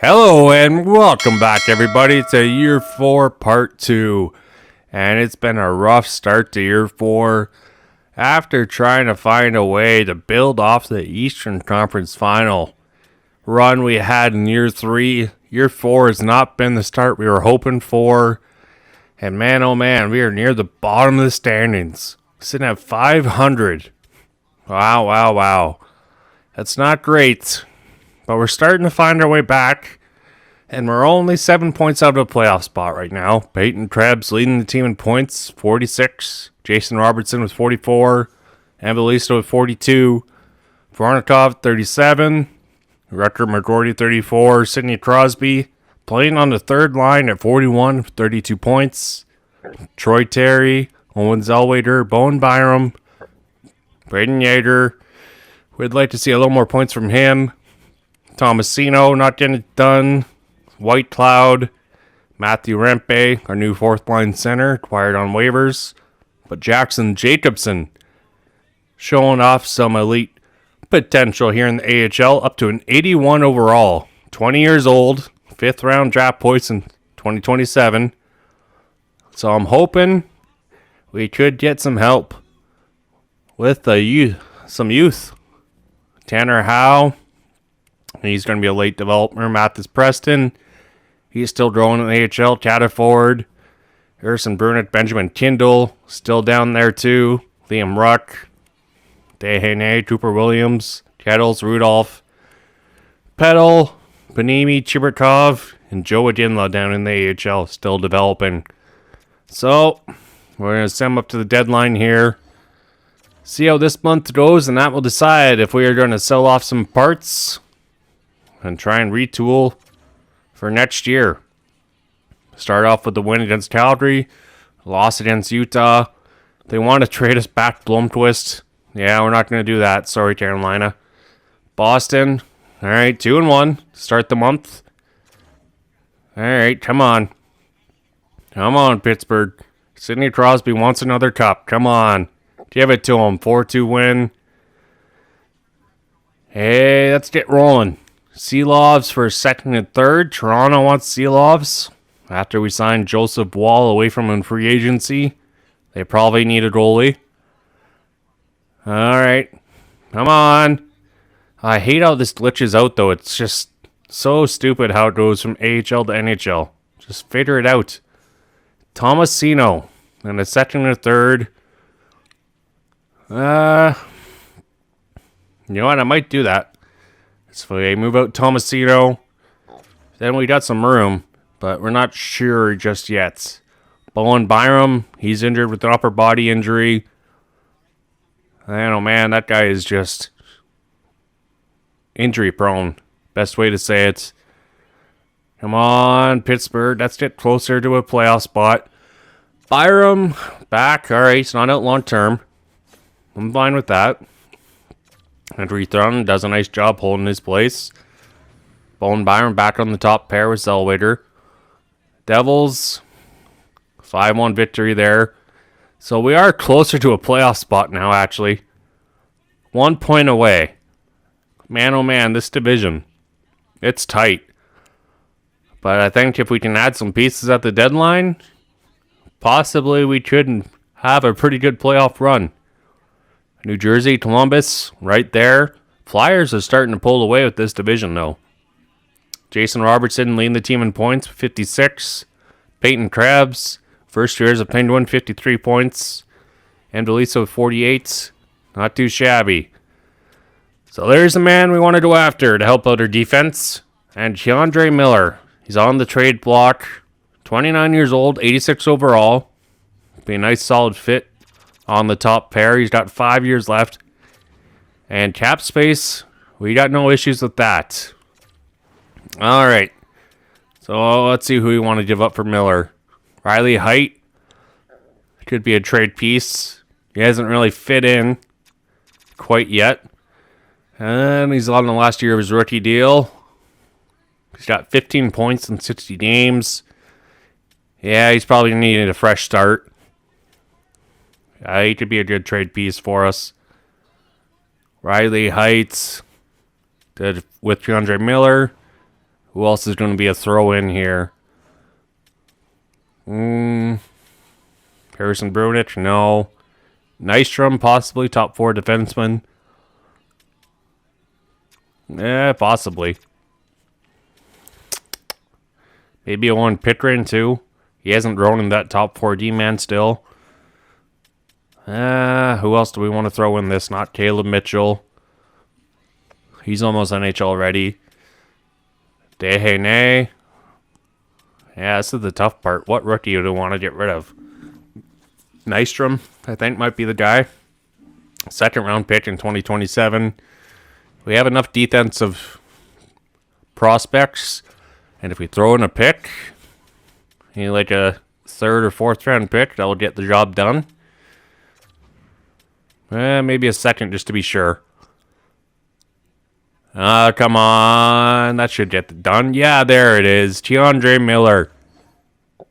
Hello and welcome back, everybody, to Year 4 Part 2. And it's been a rough start to Year 4 after trying to find a way to build off the Eastern Conference Final run we had in Year 3. Year 4 has not been the start we were hoping for. And man, oh man, we are near the bottom of the standings, sitting at 500. Wow. That's not great. But we're starting to find our way back, and we're only 7 points out of a playoff spot right now. Peyton Krebs leading the team in points, 46. Jason Robertson with 44. Ambelista with 42. Vornikov, 37. Rutger McGordy, 34. Sidney Crosby playing on the third line at 41, 32 points. Troy Terry, Owen Zellweger, Bowen Byram, Braden Yager. We'd like to see a little more points from him. Tomasino not getting it done. White Cloud, Matthew Rempe, our new fourth line center, acquired on waivers. But Jackson Jacobson showing off some elite potential here in the AHL, up to an 81 overall. 20 years old, 5th round draft choice in 2027. So I'm hoping we could get some help with some youth. Tanner Howe. He's going to be a late developer. Mathis Preston. He's still growing in the AHL. Tata Ford. Harrison Burnett. Benjamin Kindle. Still down there too. Liam Ruck. Dehane. Cooper Williams. Kettles. Rudolph. Petal. Panimi. Chibrikov. And Joe Adinla down in the AHL. Still developing. So, we're going to send him up to the deadline here. See how this month goes, and that will decide if we are going to sell off some parts and try and retool for next year. Start off with the win against Calgary, loss against Utah. They want to trade us back to Blomqvist. Yeah, we're not going to do that. Sorry, Carolina. Boston, all right, 2-1. Start the month. All right, come on. Come on, Pittsburgh. Sidney Crosby wants another cup. Come on. Give it to him. 4-2 win. Hey, let's get rolling. Seelovs for second and third. Toronto wants Seelovs. After we signed Joseph Wall away from him in free agency, they probably need a goalie. Alright. Come on. I hate how this glitches out, though. It's just so stupid how it goes from AHL to NHL. Just figure it out. Tomasino. And a second and third. You know what? I might do that. So we move out Tomasino. Then we got some room, but we're not sure just yet. Bowen Byram, he's injured with an upper body injury. I don't know, man. That guy is just injury prone. Best way to say it. Come on, Pittsburgh. Let's get closer to a playoff spot. Byram, back. All right, he's not out long term. I'm fine with that. Andrew Thrum does a nice job holding his place. Bowen Byram back on the top pair with Zellweger. Devils, 5-1 victory there. So we are closer to a playoff spot now, actually. 1 point away. Man, oh man, this division. It's tight. But I think if we can add some pieces at the deadline, possibly we could have a pretty good playoff run. New Jersey, Columbus, right there. Flyers are starting to pull away with this division, though. Jason Robertson leading the team in points, 56. Peyton Krebs, first year as a Penguin, 53 points. Ambelisa with 48. Not too shabby. So there's the man we want to go after to help out our defense. And Keandre Miller. He's on the trade block. 29 years old, 86 overall. Be a nice solid fit on the top pair. He's got 5 years left. And cap space, we got no issues with that. All right. So let's see who we want to give up for Miller. Riley Height. Could be a trade piece. He hasn't really fit in quite yet. And he's on the last year of his rookie deal. He's got 15 points in 60 games. Yeah, he's probably needing a fresh start. He could be a good trade piece for us. Riley Heights with Keandre Miller. Who else is going to be a throw-in here? Harrison Brunich? No. Nystrom, possibly. Top 4 defenseman. Possibly. Maybe a one Pickering, too. He hasn't grown in that top 4 D-man still. Who else do we want to throw in this? Not Caleb Mitchell. He's almost NHL ready. Dehane. Yeah, this is the tough part. What rookie do we want to get rid of? Nystrom, I think, might be the guy. Second round pick in 2027. We have enough defensive prospects. And if we throw in a pick, like a third or fourth round pick, that'll get the job done. Maybe a second just to be sure. Come on. That should get it done. Yeah, there it is. Keandre Miller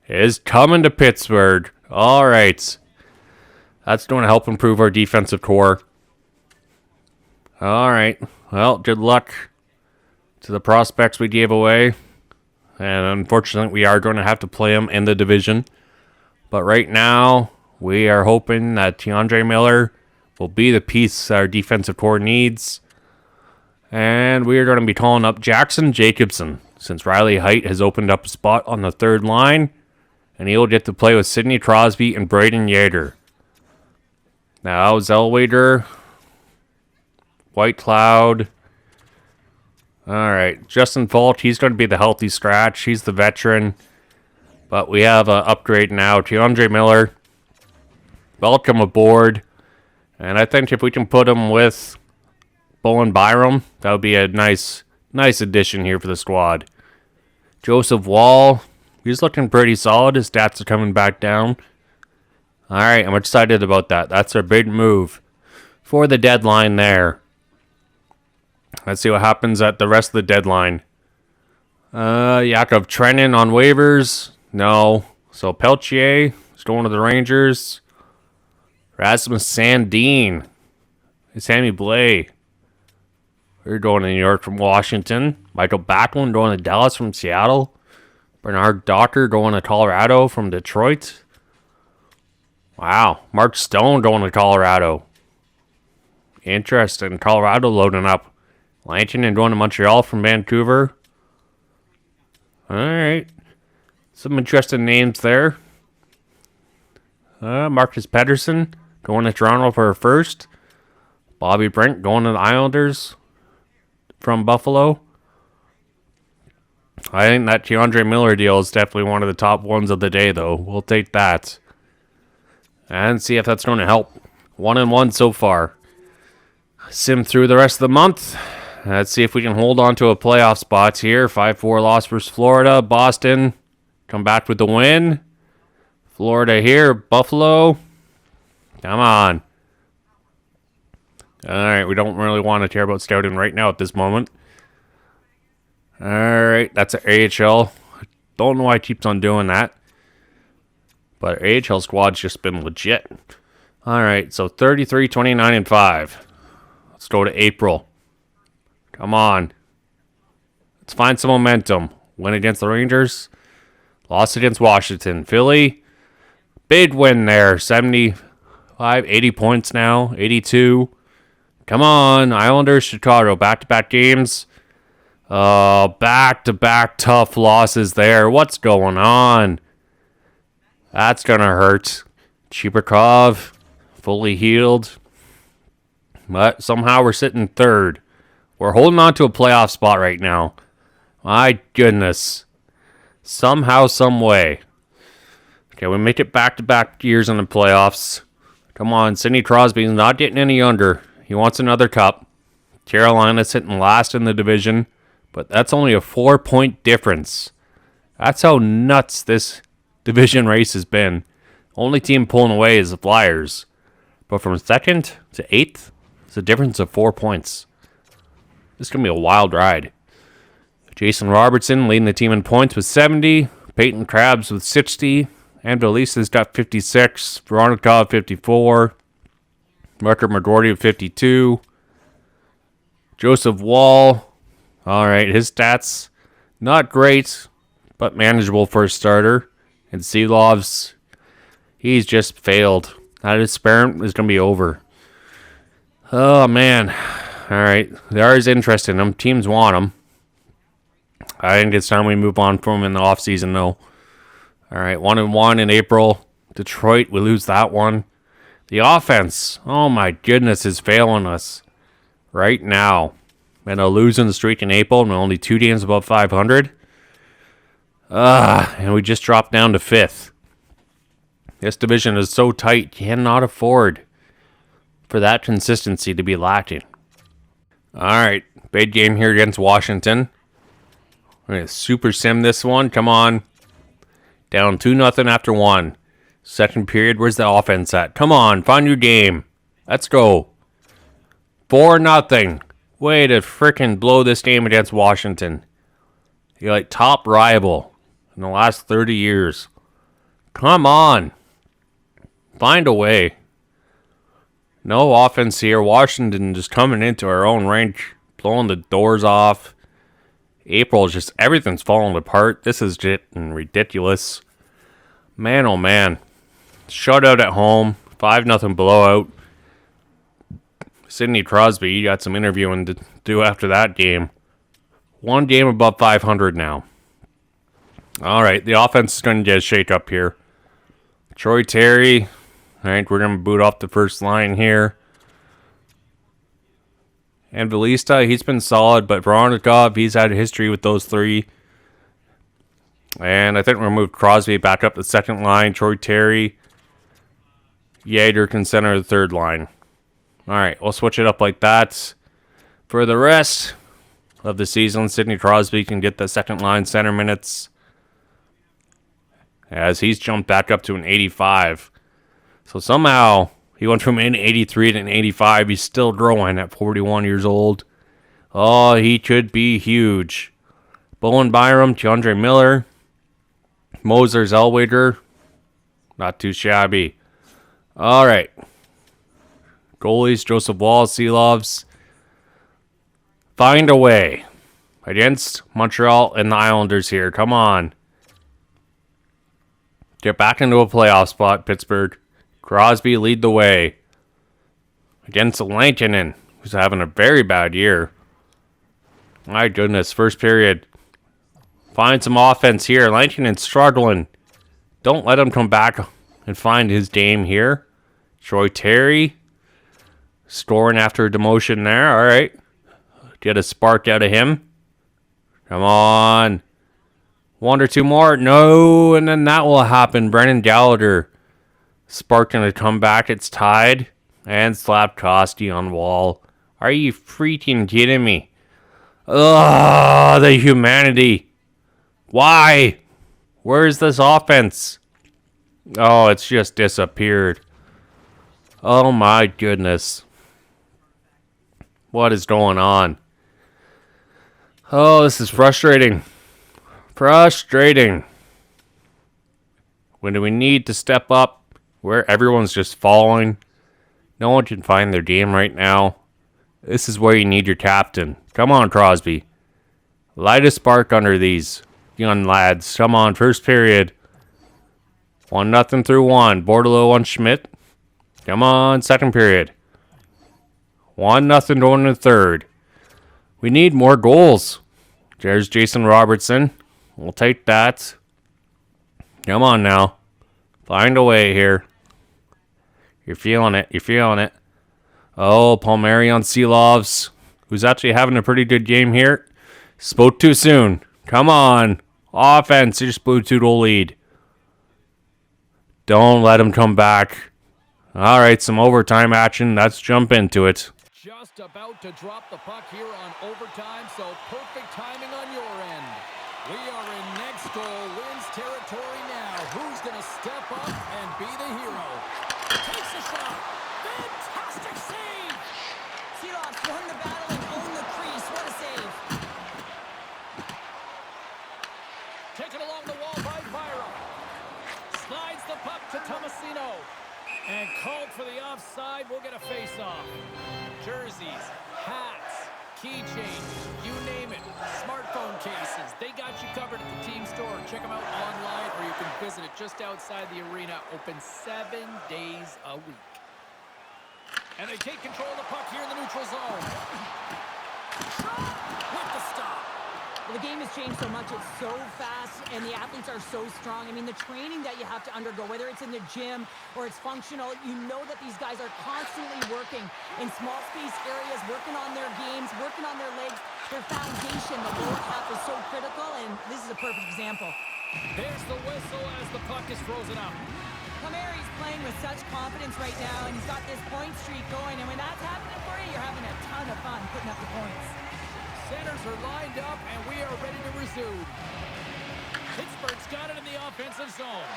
is coming to Pittsburgh. All right. That's going to help improve our defensive core. All right. Well, good luck to the prospects we gave away. And unfortunately, we are going to have to play them in the division. But right now, we are hoping that Keandre Miller will be the piece our defensive core needs. And we are going to be calling up Jackson Jacobson, since Riley Height has opened up a spot on the third line. And he'll get to play with Sidney Crosby and Braden Yager. Now, Zellweger, White Cloud. Alright, Justin Faulk, he's going to be the healthy scratch. He's the veteran. But we have an upgrade now. Keandre Miller, welcome aboard. And I think if we can put him with Bowen Byram, that would be a nice addition here for the squad. Joseph Wall, he's looking pretty solid. His stats are coming back down. Alright, I'm excited about that. That's our big move for the deadline there. Let's see what happens at the rest of the deadline. Yakov Trenin on waivers. No. So Peltier is going to the Rangers. Rasmus Sandin. Sammy Blais. We're going to New York from Washington. Michael Backlund going to Dallas from Seattle. Bernard Docker going to Colorado from Detroit. Wow. Mark Stone going to Colorado. Interesting. Colorado loading up. Langton going to Montreal from Vancouver. Alright. Some interesting names there. Marcus Pettersson going to Toronto for a first. Bobby Brent going to the Islanders from Buffalo. I think that Keandre Miller deal is definitely one of the top ones of the day, though. We'll take that. And see if that's going to help. 1-1 so far. Sim through the rest of the month. Let's see if we can hold on to a playoff spot here. 5-4 loss versus Florida. Boston come back with the win. Florida here. Buffalo. Come on. Alright, we don't really want to care about Stoughton right now at this moment. Alright, that's an AHL. Don't know why it keeps on doing that. But our AHL squad's just been legit. Alright, so 33, 29, and 5. Let's go to April. Come on. Let's find some momentum. Win against the Rangers. Lost against Washington. Philly. Big win there. 75, 80 points now. 82. Come on. Islanders, Chicago. Back-to-back games. Back-to-back tough losses there. What's going on? That's going to hurt. Chibakov. Fully healed. But somehow we're sitting third. We're holding on to a playoff spot right now. My goodness. Somehow, some way. Okay, we make it back-to-back years in the playoffs. Come on, Sidney Crosby's not getting any younger. He wants another cup. Carolina's sitting last in the division. But that's only a 4-point difference. That's how nuts this division race has been. Only team pulling away is the Flyers. But from 2nd to 8th, it's a difference of 4 points. This is going to be a wild ride. Jason Robertson leading the team in points with 70. Peyton Krabs with 60. Andrelisa's got 56. Veronikov 54. Marker McGordy with 52. Joseph Wall. Alright, his stats Not great, but manageable for a starter. And Seelov's, he's just failed. That experiment is going to be over. Oh, man. All right. There is interest in him. Teams want him. I think it's time we move on from him in the offseason, though. All right. 1-1 in April. Detroit, we lose that one. The offense, oh my goodness, is failing us right now. And a losing streak in April and only 2 games above 500. And we just dropped down to 5th. This division is so tight, you cannot afford for that consistency to be lacking. All right, big game here against Washington. We're going to super sim this one. Come on. Down 2-0 after 1. Second period, where's the offense at? Come on, find your game. Let's go. 4-0. Way to frickin' blow this game against Washington. You're like top rival in the last 30 years. Come on. Find a way. No offense here. Washington just coming into our own range, blowing the doors off. April, just everything's falling apart. This is just ridiculous. Man, oh man. Shutout at home. 5-0 blowout. Sidney Crosby, you got some interviewing to do after that game. 1 game above 500 now. All right, the offense is going to get a shake up here. Troy Terry. All right, we're going to boot off the first line here. And Velista, he's been solid, but Voronikov, he's had a history with those 3. And I think we'll move Crosby back up the second line. Troy Terry. Yager can center the third line. All right, we'll switch it up like that. For the rest of the season, Sidney Crosby can get the second line center minutes, as he's jumped back up to an 85. So somehow he went from an 83 to an 85. He's still growing at 41 years old. Oh, he could be huge. Bowen Byram, Keandre Miller, Moser Zellweger. Not too shabby. All right. Goalies, Joseph Wall, Seelovs. Find a way against Montreal and the Islanders here. Come on. Get back into a playoff spot, Pittsburgh. Crosby, lead the way. Against Lankinen, who's having a very bad year. My goodness, first period. Find some offense here. Lankinen's struggling. Don't let him come back and find his game here. Troy Terry. Scoring after a demotion there. All right. Get a spark out of him. Come on. 1 or 2 more. No, and then that will happen. Brendan Gallagher sparking a comeback. It's tied. And Slapkowski on Wall. Are you freaking kidding me? Ugh, the humanity. Why? Where's this offense? Oh, it's just disappeared. Oh my goodness. What is going on? Oh, this is frustrating. Frustrating. When do we need to step up? Where everyone's just falling. No one can find their game right now. This is where you need your captain. Come on, Crosby. Light a spark under these young lads. Come on, first period. 1-0 through 1. Bordelot on Schmidt. Come on, second period. 1-0 going to third. We need more goals. There's Jason Robertson. We'll take that. Come on now. Find a way here. You're feeling it. You're feeling it. Oh, Palmieri on Seelovs, who's actually having a pretty good game here. Spoke too soon. Come on. Offense. You just blew 2-goal lead. Don't let him come back. All right, some overtime action. Let's jump into it. Just about to drop the puck here on overtime, so perfect timing on your end. We are in next goal wins territory now. Who's going to step up and be the hero? Takes a shot. Fantastic save. Seelovs won the battle and owned the crease. What a save. Taken along the wall by Byram. Slides the puck to Tomasino. And called for the offside. We'll get a face-off. Jerseys, hats, keychain, you name it. Smartphone cases, they got you covered at the team store. Check them out online, or you can visit it just outside the arena. Open 7 days a week. And they take control of the puck here in the neutral zone. With the stop. Well, the game has changed so much. It's so fast, and the athletes are so strong. I mean, the training that you have to undergo, whether it's in the gym or it's functional, you know that these guys are constantly working in small space areas, working on their games, working on their legs. Their foundation, the lower half, is so critical, and this is a perfect example. There's the whistle as the puck is frozen up. Palmieri's playing with such confidence right now, and he's got this point streak going, and when that's happening for you, you're having a ton of fun putting up the points. Centers are lined up, and we are ready to resume. Pittsburgh's got it in the offensive zone.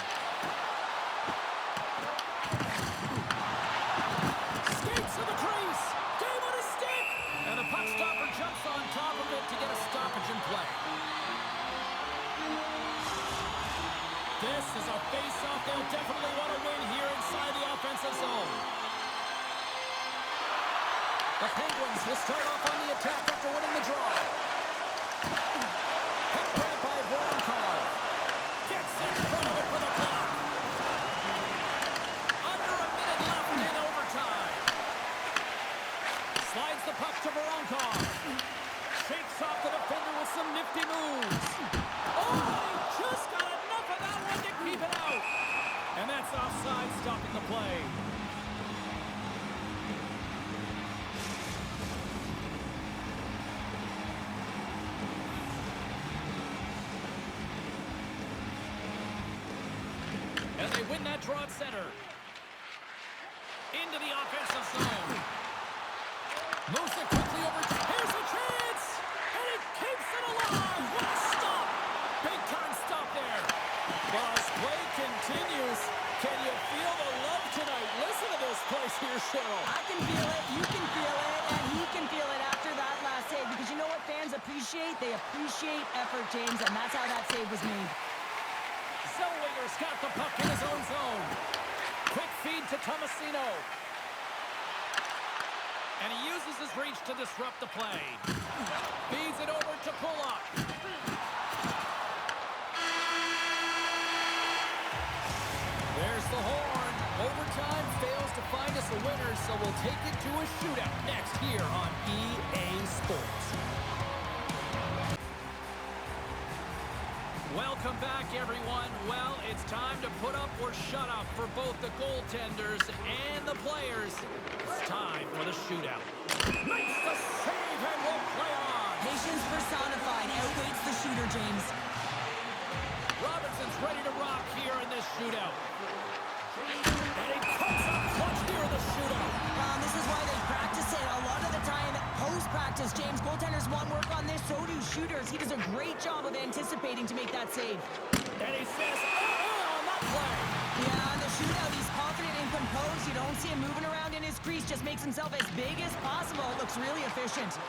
Skates to the crease. Game on his stick. And the puck stopper jumps on top of it to get a stoppage in play. This is a face-off they'll definitely want to win here inside the offensive zone. The Penguins will start off on the attack after winning the draw. Picked back by Voronkov. Gets in front of it for the block. Under a minute left in overtime. Slides the puck to Voronkov. Shakes off the defender with some nifty moves. Oh, he just got enough of that one to keep it out. And that's offside, stopping the play. As they win that draw at center. Into the offensive zone. Moves it quickly over. Here's a chance! And he keeps it alive! What a stop! Big time stop there. Buzz play continues. Can you feel the love tonight? Listen to this place here, Cheryl. I can feel it, you can feel it, and he can feel it after that last save, because you know what fans appreciate? They appreciate effort, James, and that's how that save was made. Zellweger's got the puck in his own zone. Quick feed to Tomasino. And he uses his reach to disrupt the play. Feeds it over to Pulock. There's the horn. Overtime fails to find us a winner, so we'll take it to a shootout next here on EA Sports. Welcome back, everyone. Well, it's time to put up or shut up for both the goaltenders and the players. It's time for the shootout. Makes the save and will play on. Patience personified outweighs the shooter, James. Robinson's ready to rock here in this shootout. And he comes up clutch here in the shootout. This is why they practice it. A lot of the time, post-practice, James, goaltenders want work on this, so do shooters. He does a great job of anticipating to make that save. And he says, on that play. Yeah, in the shootout, he's confident and composed. You don't see him moving around in his crease. Just makes himself as big as possible. Looks really efficient.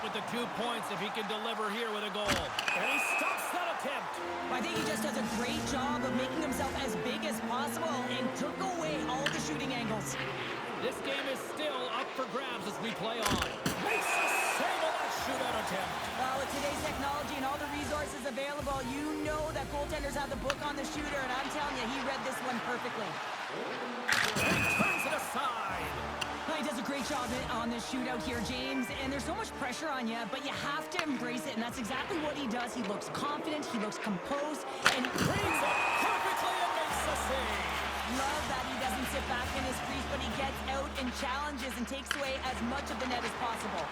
With the 2 points if he can deliver here with a goal. And he stops that attempt. I think he just does a great job of making himself as big as possible and took away all the shooting angles. This game is still up for grabs as we play on. Makes the save on that shootout attempt. Well, with today's technology and all the resources available, you know that goaltenders have the book on the shooter, and I'm telling you, he read this one perfectly. And he turns it aside. He does a great job on this shootout here, James, and there's so much pressure on you, but you have to embrace it, and that's exactly what he does. He looks confident, he looks composed, and he Brings it perfectly and makes the save. love that he doesn't sit back in his crease, but he gets out and challenges and takes away as much of the net as possible.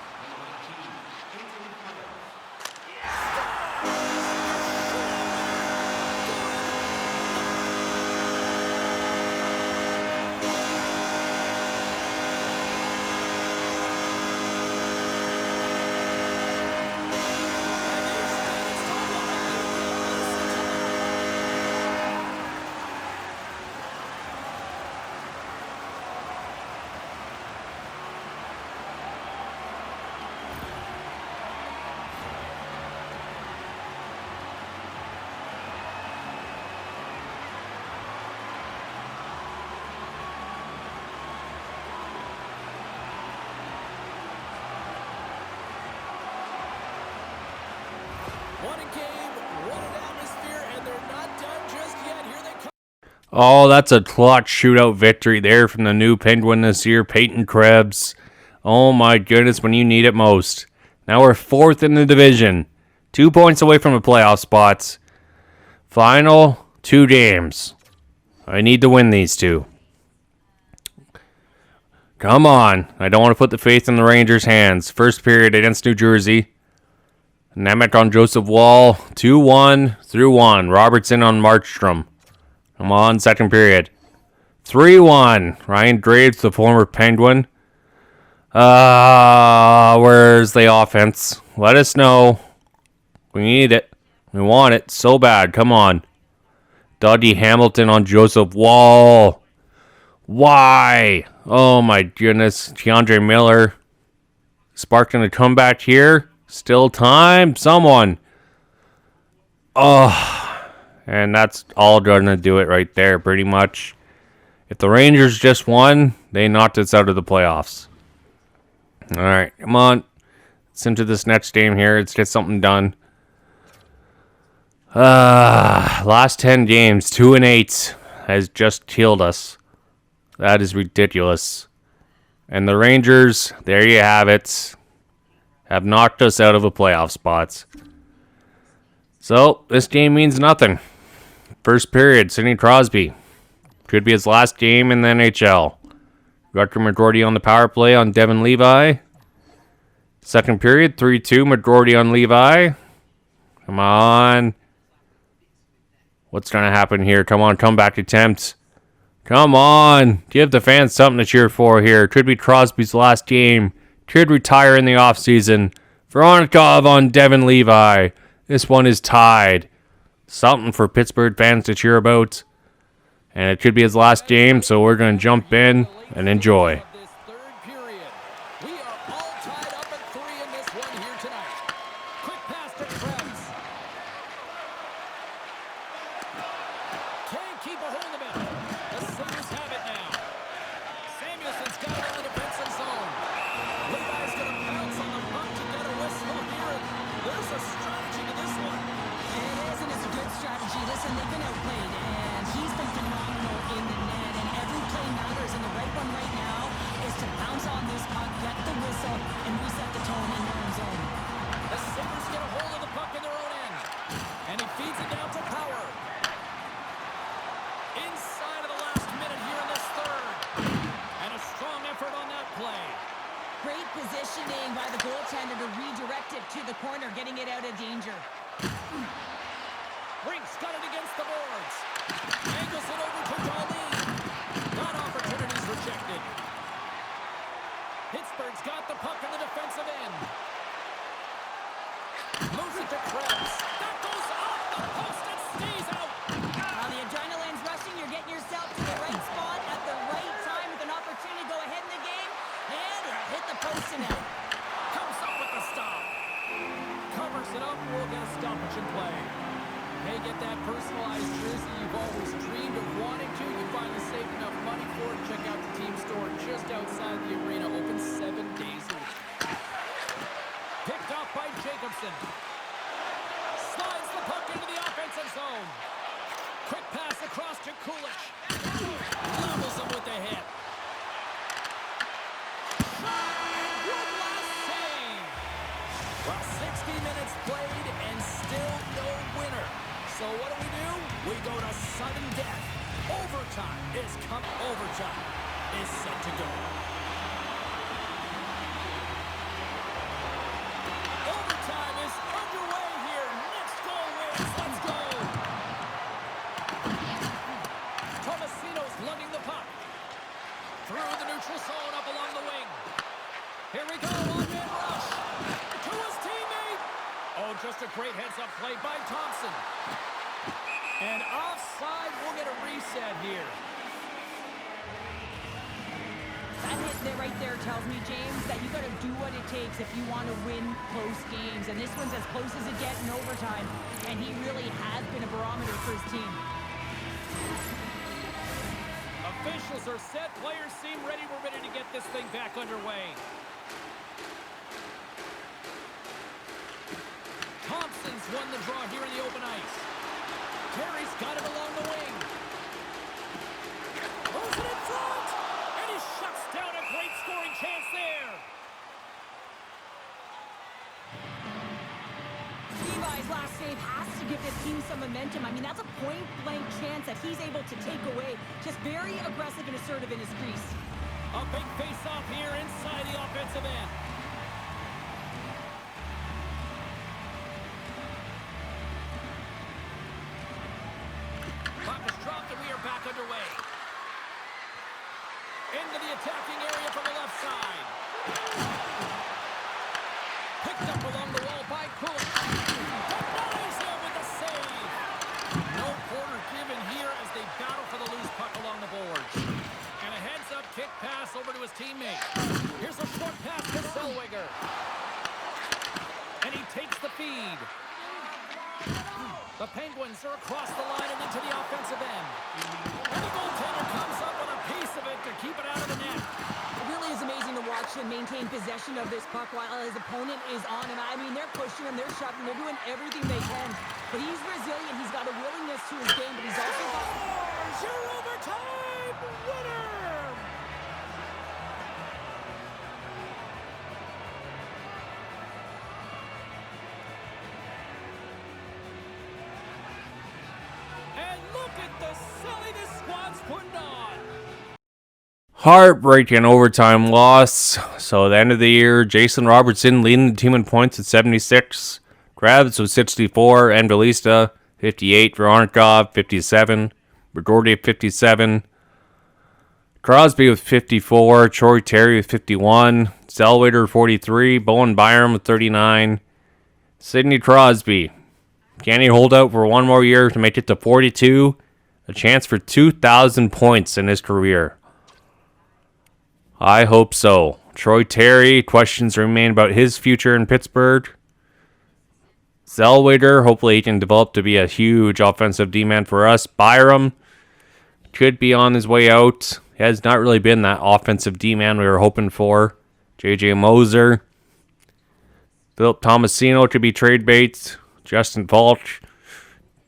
What a game, what an atmosphere, and they're not done just yet. Here they come. Oh, that's a clutch shootout victory there from the new Penguin this year, Peyton Krebs. Oh my goodness, when you need it most. Now we're 4th in the division. 2 points away from the playoff spots. Final 2 games. I need to win these 2. Come on. I don't want to put the faith in the Rangers' hands. First period against New Jersey. Nemec on Joseph Wall. 2-1 through 1. Robertson on Markstrom. Come on, second period. 3-1. Ryan Graves, the former Penguin. Where's the offense? Let us know. We need it. We want it so bad. Come on. Dougie Hamilton on Joseph Wall. Why? Oh my goodness. DeAndre Miller. Sparking a comeback here. Still time. Someone. Oh. And that's all going to do it right there, pretty much. If the Rangers just won, they knocked us out of the playoffs. All right, come on. Let's into this next game here. Let's get something done. Last 10 games, 2-8 has just killed us. That is ridiculous. And the Rangers, there you have it, have knocked us out of the playoff spots. So, this game means nothing. First period, Sidney Crosby. Could be his last game in the NHL. Rutger McGroarty on the power play on Devin Levi. Second period, 3-2, McGroarty on Levi. Come on. What's going to happen here? Come on, comeback attempt. Come on. Give the fans something to cheer for here. Could be Crosby's last game. Could retire in the offseason. Voronkov on Devin Levi. This one is tied. Something for Pittsburgh fans to cheer about. And it could be his last game, so we're going to jump in and enjoy. This third period. We are all tied up at 3 in this one here tonight. Quick pass to Krebs. Can't keep a hold of it. The Sabres have it now. Samuelson's got it in the defensive zone. Levi's going to bounce on the puck to get a whistle here. There's a strategy to this one. It is, and it's a good strategy. Listen, they've been outplayed, and he's been phenomenal in the net, and every play matters, and the right one right now is to bounce on this puck, get the whistle, and reset the tone in their own zone. The Sabres get a hold of the puck in their own end. And he feeds it down to Power. Inside of the last minute here in this third. And a strong effort on that play. Great positioning by the goaltender to redirect it to the corner, getting it out of danger. Brink's got it against the boards. Angles it over to Darlene. That opportunity's rejected. Pittsburgh's got the puck in the defensive end. Moves it to Krebs. That goes off the post and stays out. While the adrenaline's rushing, you're getting yourself to the right spot at the right time with an opportunity to go ahead in the game, and you hit the post and out. Comes up with the stop. Covers it up. We'll get a stoppage in play. Hey, get that personalized jersey you've always dreamed of wanting to. You So what do? We go to sudden death. Overtime is set to go. Overtime is underway here. Next goal wins. Let's go. Tomasino's lugging the puck. Through the neutral zone, up along the wing. Here we go, one-man rush. To his teammate. Oh, just a great heads-up play by Thompson. And offside, we'll get a reset here. That hit there right there tells me, James, that you got to do what it takes if you want to win close games. And this one's as close as it gets in overtime. And he really has been a barometer for his team. Officials are set. Players seem ready. We're ready to get this thing back underway. Thompson's won the draw here in the open ice. Terry's got it along the wing. Throws it in front. And he shuts down a great scoring chance there. Levi's last save has to give this team some momentum. I mean, that's a point-blank chance that he's able to take away. Just very aggressive and assertive in his crease. A big face-off here inside the offensive end. Puck is dropped and we are back underway. Into the attacking area from the left side. Picked up along the wall by Kulik. Denies him with the save. No quarter given here as they battle for the loose puck along the boards. And a heads-up kick pass over to his teammate. Here's a short pass to Zellweger. And he takes the feed. The Penguins are across the line and into the offensive end. And the goaltender comes up with a piece of it to keep it out of the net. It really is amazing to watch him maintain possession of this puck while his opponent is on him. I mean, they're pushing him, they're shoving, they're doing everything they can. But he's resilient, he's got a willingness to his game, but he's also got... Scores your overtime winner! And look at the silly this squad's putting on. Heartbreaking overtime loss. So at the end of the year, Jason Robertson leading the team in points at 76. Grabs with 64. And Belista 58. Veronikov 57. Bergordi at 57. Crosby with 54. Troy Terry with 51. Zellweger 43. Bowen Byram with 39. Sidney Crosby. Can he hold out for one more year to make it to 42? A chance for 2,000 points in his career. I hope so. Troy Terry, questions remain about his future in Pittsburgh. Zellweger, hopefully he can develop to be a huge offensive D-man for us. Byram could be on his way out. He has not really been that offensive D-man we were hoping for. J.J. Moser. Philip Tomasino could be trade baits. Justin Falch.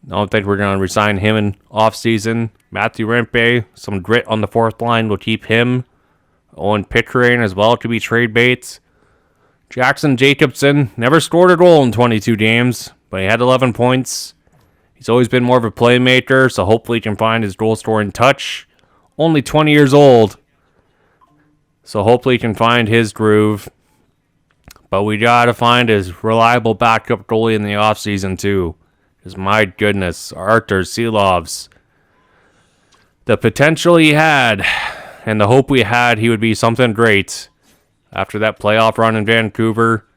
I don't think we're going to resign him in offseason. Matthew Rempe, some grit on the fourth line will keep him. Owen Pickering as well to be trade baits. Jackson Jacobson never scored a goal in 22 games, but he had 11 points. He's always been more of a playmaker, so hopefully he can find his goal scoring touch. Only 20 years old, so hopefully he can find his groove. But we got to find his reliable backup goalie in the offseason too. Because my goodness, Artur Silovs. The potential he had and the hope we had he would be something great after that playoff run in Vancouver.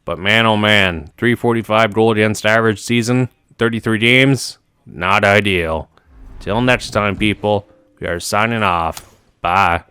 But man, oh man, 345 goal against average season, 33 games, not ideal. Till next time, people, we are signing off. Bye.